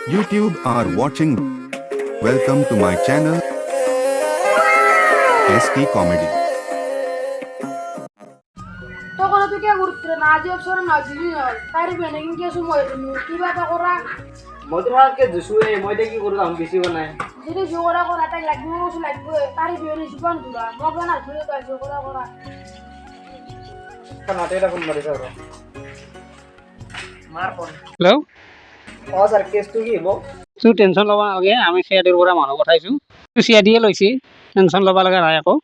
YouTube are watching. Welcome to my channel ST Comedy. তখন তুই কে করতে না আজ অবসর না দিলি না তার বেনে কি সময় তুমি কিবা তা করা মই তোমাকে জুসুয়ে মই কি করলাম বেশি বানাই যদি জোগড়া করা তাই লাগবে ওসু লাগবে তার বেনে জীবন দুরা মগন আর ধরে তো জোগড়া করা কানাটেটা ফোন মারি যাও মার ফোন হেল্ল' ও স্যার কেসটো কি হবো তুই টেনশ্যন ল'ব নালাগে আমি চিআইডিৰ পৰা মানুহ পঠাইছোঁ চিআইডিয়ে লৈছে টেনশ্যন ল'ব লগা নাই আকৌ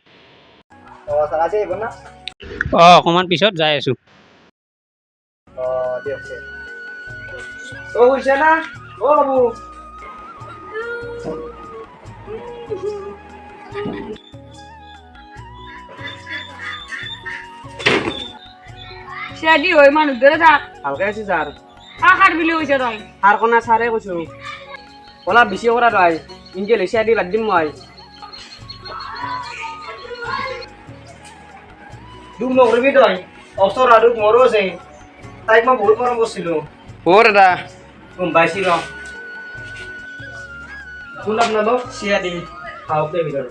ও স্যার আছে এইব না অঁ অকণমান পিছত যাই আছোঁ ও দিয়ক ও হইছে না ও বাবু সেদি হই মানুষ ধরে থাক হালকা আছি স্যার আখার বিলি হইছে তাই আর কোনা স্যারে কইছো ওলা বেশি করা রাই ইনকে লেসা দি লাগ দিম মই দুম নরবি দই অবসর আদুক মরো আছে তাইক মই বহুত মরম করছিল ও দাদা তুমি বাইছি র কোন আপনার সিয়া দি খাওতে ভিতর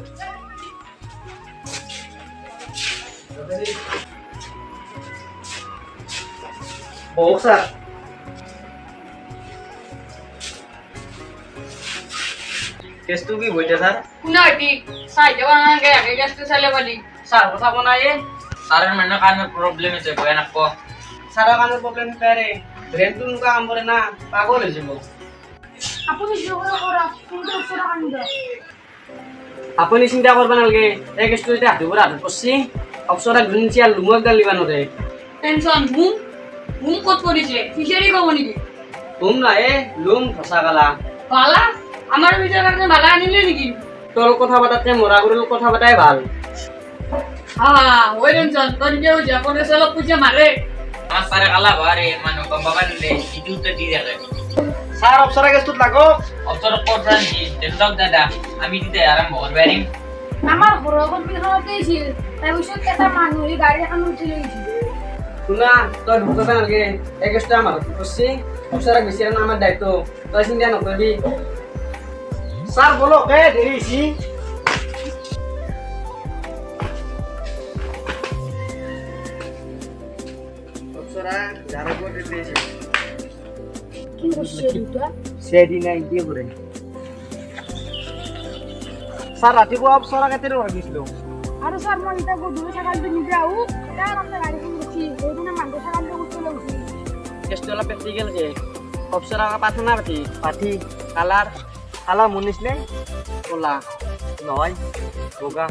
ও স্যার কেসটো কি হইছে স্যার কুনাটি সাই দেওয়া গে আগে গেস্ট চলে বলি স্যার কথা বনায়ে সারের মানে কানে প্রবলেম আছে ভয়ানক সারা কানের প্রবলেম করে ব্রেন তো নুকা কাম করে না পাগল হয়ে যাব আপনি জোগড়া করা কিন্তু অবসর আনন্দ আপনি চিন্তা করবে নালগে এক স্টুডিতে হাতে করে হাতে করছি অপসরা গুনছি আর লুমক গাল লিবা নরে টেনশন ঘুম ঘুম কত করিছে ফিশারি কব নাকি তুম না এ লুম ফসা গালা বালা আমার বিচার আপনি বালা আনিলে নাকি তোর কথা বাতাতে মোরা গুরুর কথা বাতাই ভাল ওই টেনশন তোর কেউ জাপানে সব পুজো মারে আমার সারে কালা বারে মানে বাবান দে ইটু তো দি দেখে স্যার অপসরা গেছ তুত লাগো অবসর করছেন কি টেনশন দাদা আমি দিতে আরাম করবারিম আমার ঘর কোন বিখাতে ছিল তাই ওই সব একটা মানুষ গাড়ি এখন উঠে লইছি শুনা তোর ঢুকবে নালগে এক স্টুডি আমার করছি অপসরা বেশি না আমার দায়িত্ব তুই চিন্তা নকরবি স্যার বলো কে দেরিছি অপসরা যারা করে দিয়েছে কি করছে দুটা সেদি নাই দিয়ে করে স্যার ৰাতিপুৱা অপসরা কেতে লাগিছিল আর স্যার মই এটা গদুরে সকাল দিন যাও তার আমরা গাড়ি কিনে উঠছি ওইদিন মানতে সকাল দিয়ে উঠতে লউছি কেষ্টলা প্র্যাকটিক্যাল যে অপসরা পাথনা পাতি পাতি কালার কালার মুনিস নে কোলা নয় বগা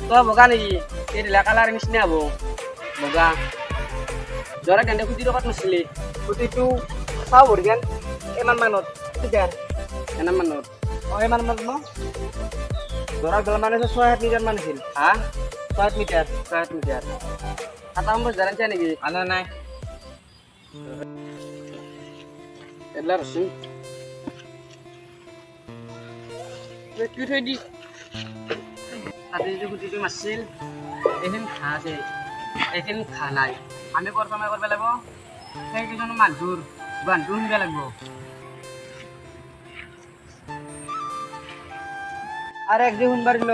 তো বগা নেকি এই দিলা কালার নিচিনা হব বগা জৰা কেনে খুঁটি ৰখাত নাছিলি খুঁটিটো চাওঁ ভৰিগান এমান মানত কিটাৰ এমান মানত এমান মানত ন জৰা গেল মানে 6-7 মিটাৰ মান আছিল হা 6 মিটাৰ এটা নম্বৰ জানিছা নেকি আনা নাই এলা ৰচোন কি থৈ দি তাতে যে খুঁটিটো মাৰছিল এইখিনি ঘাঁহ আছে এইখিনি ঘাঁহ নাই আমি প্ৰথমে কৰিব লাগিব সেইকেইজন মানুহৰ বান্ধু শুনিব লাগিব আৰু একদিন শুনবাৰ দিল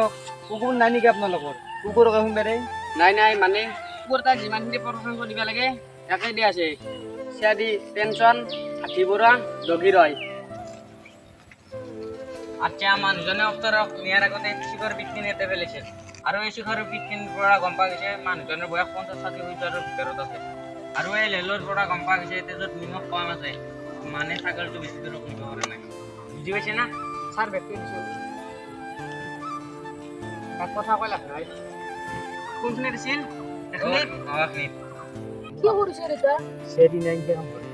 কুকুৰ নাই নেকি আপোনালোকৰ কুকুৰকে শুনবাৰে নাই মানে কুকুৰ তাক যিমানখিনি প্ৰশংসা কৰিব লাগে একে দি আছে চিয়াদি পেঞ্চন হাতী বৰা দগী ৰয় আচ্ছা মানুহজনে অবসৰক নিয়াৰ আগতে শিখৰ বিক্ৰী নেতে পেলাইছিল আৰু এই শিখৰ বিক্ৰীৰ পৰা গম পোৱা গৈছে মানুহজনৰ বয়স 50-60 বছৰৰ ভিতৰত আছে আৰু এই লেলৰ পৰা গম পোৱা গৈছে তেজত নিমখ কম আছে মানে ছাগলটো বেছি দূৰ কৰিব পৰা নাই বুজি পাইছে না ছাৰ ব্যক্তি দিছোঁ এক কথা কৈ লাভ নাই কোনখিনি দিছিল কি করছে এটা সেদি নাই কাম কৰে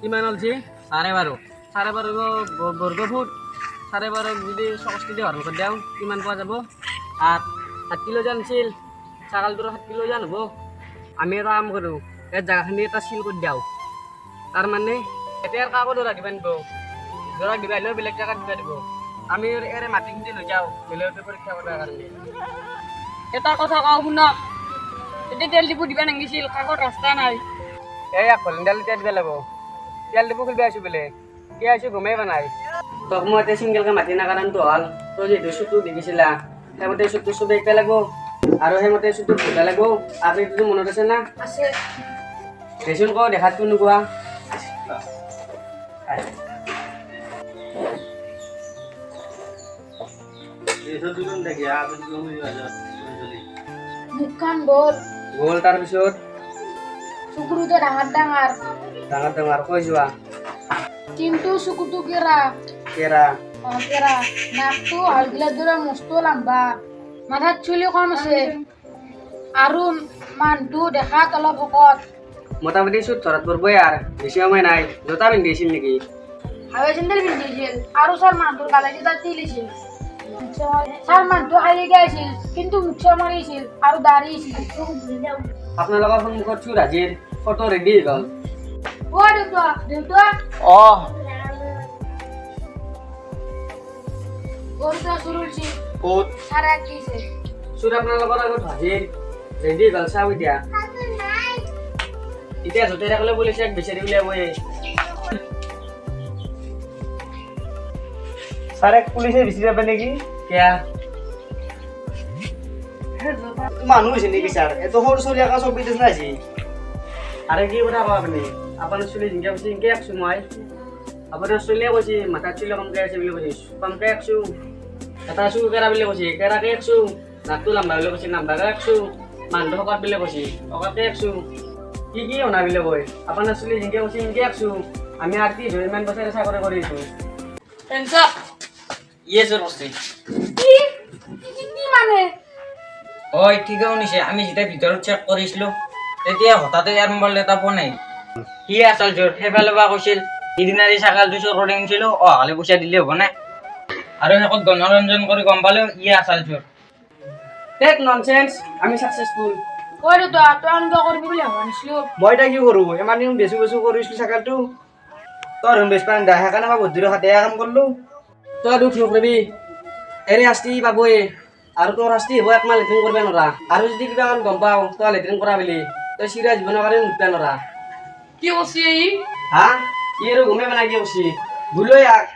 কিমান অলছি 12.5 12.5 বর্গ ফুট 12.5 যদি 64 দিয়ে হরণ করে দাও কিমান পোৱা যাব 8 কিলো জানছিল ছাগলটোৰ 7 কিলো জান হ'ব আমি এটা কাম কৰোঁ এই জেগাখিনি এটা চিল কৰি দিওঁ তাৰমানে এতিয়া কাকো দৌৰা দিবা নিব দৌৰা দিবা আহিলেও বেলেগ জেগাত দিবা দিব আমি এৰে মাটিখিনি লৈ যাওঁ বেলেগতে পৰীক্ষা কৰাৰ কাৰণে এটা কথা কওঁ শুনক এতিয়া তেল ডিপু দিবা নাগিছিল কাকত ৰাস্তা নাই এই ভলেণ্টিয়াৰ এতিয়া দিব লাগিব তেল ডিপু খুলিব আছোঁ বোলে কি আছোঁ গমেই পোৱা নাই তোক মই এতিয়া ছিংগেলকৈ মাতি না কাৰণটো হ'ল তই যিহেতু চুটটো দেখিছিলা সেইমতে চুটটো চবেই একে লাগিব আৰু সেইমতে চুটটো ভুটা লাগিব আপুনিটো মনত আছে না আছে দেচোন কওঁ দেখাত কেনেকুৱা মুখখন গ'ল গ'ল তাৰপিছত চকুটোতে ডাঙৰ ডাঙৰ ডাঙৰ ডাঙৰ কৈ যোৱা কিন্তু চকুটো কেৰা কেৰা কেৰা নাকটো হালগিলাৰ দৰে মস্ত লম্বা মাথাত চুলি কম আছে আৰু মানুহটো দেখাত অলপ শকত মোটামুটি চুট ধৰাত পৰিবই আৰু বেছি সময় নাই জোতা পিন্ধিছিল নেকি হাৱাই চেণ্ডেল পিন্ধিছিল আৰু ছাৰ মানুহটোৰ গালাজি তাত তিলিছিল ছাৰ মানুহটো খালি গাইছিল কিন্তু মুখ মাৰিছিল আৰু দাঢ়ি আছিল আপোনালোকৰ সন্মুখত চুৰ হাজিৰ ফটো ৰেডি হৈ গ'ল অ দেউতা দেউতা অঁ গৰুটা চুৰুলছি ক'ত ছাৰে আঁকিছে চুৰ আপোনালোকৰ আগত হাজিৰ ৰেডি হৈ গ'ল চাওঁ এতিয়া এতিয়া য'তে থাকিলেও পুলিচে বিচাৰি উলিয়াবই ছাৰে পুলিচে বিচাৰি পাবে নেকি কিয়া মানুহ হৈছে নেকি ছাৰ এইটো সৰু ছোৱালী একা চব্বিছ নাইছে আৰে কি কথা কওঁ আপুনি আপোনাৰ চুলি জিংকে কৈছে জিংকে আঁকছোঁ মই আপোনাৰ চুলিয়ে কৈছে মাথাত চুলি কমকৈ আছে বুলি কৈছে কমকৈ আঁকছোঁ এটা চুৰ কেৰা বুলি কৈছে কেৰাকৈ আঁকছোঁ নাকটো লাম্বা বুলি কৈছে লাম্বাকৈ আঁকছোঁ মানুহটো শকত বুলি কৈছে শকতকৈ আঁকছোঁ কি কি শুনা বুলি কয় আপোনাৰ চুলি জিংকে কৈছে জিংকে আঁকছোঁ আমি আৰ্টি ইমান বছৰে চাকৰি কৰিছোঁ ইয়ে জোৰ কৰছি কি মানে ওই ঠিকই শুনিছে আমি যেতিয়া ভিতৰত চেক কৰিছিলোঁ তেতিয়া হঠাতে ইয়াৰ মোবাইল এটা ফোন আহিল কি আচল জোৰ সেইফালে বা কৈছিল সিদিনাৰি চাকালটো চোৰ কৰি আনিছিলোঁ অহালে পইচা দিলে হ'ব নে আৰু শেষত গণৰঞ্জন কৰি গম পালেও ইয়ে আচল জোৰ টেক ননচেন্স আমি ছাকচেছফুল ঐ দেউতা তই এনেকুৱা কৰিবি বুলি ভবা নাছিলো মই এতিয়া কি কৰোঁ ইমান দিন বেচু বেচু কৰিছিলোঁ চাকালটো তই ৰুম বেচ পান দা সেইকাৰণে মই বহুত দূৰৰ হাতে কাম কৰিলোঁ তই দুখ নকৰিবি এৰে শাস্তি পাবই আৰু তোৰ শাস্তি হ'ব একমাহ লেট্ৰিন কৰিব নোৱাৰা আৰু যদি কিবা কাৰণ গম পাওঁ তই লেট্ৰিন কৰা বুলি তই চিৰিয়াছ জীৱনৰ কাৰণে নুঠিব নোৱাৰা কি কৈছে ই হা ই আৰু গমেই পোৱা নাই কি কৈছি ভুলৈ আক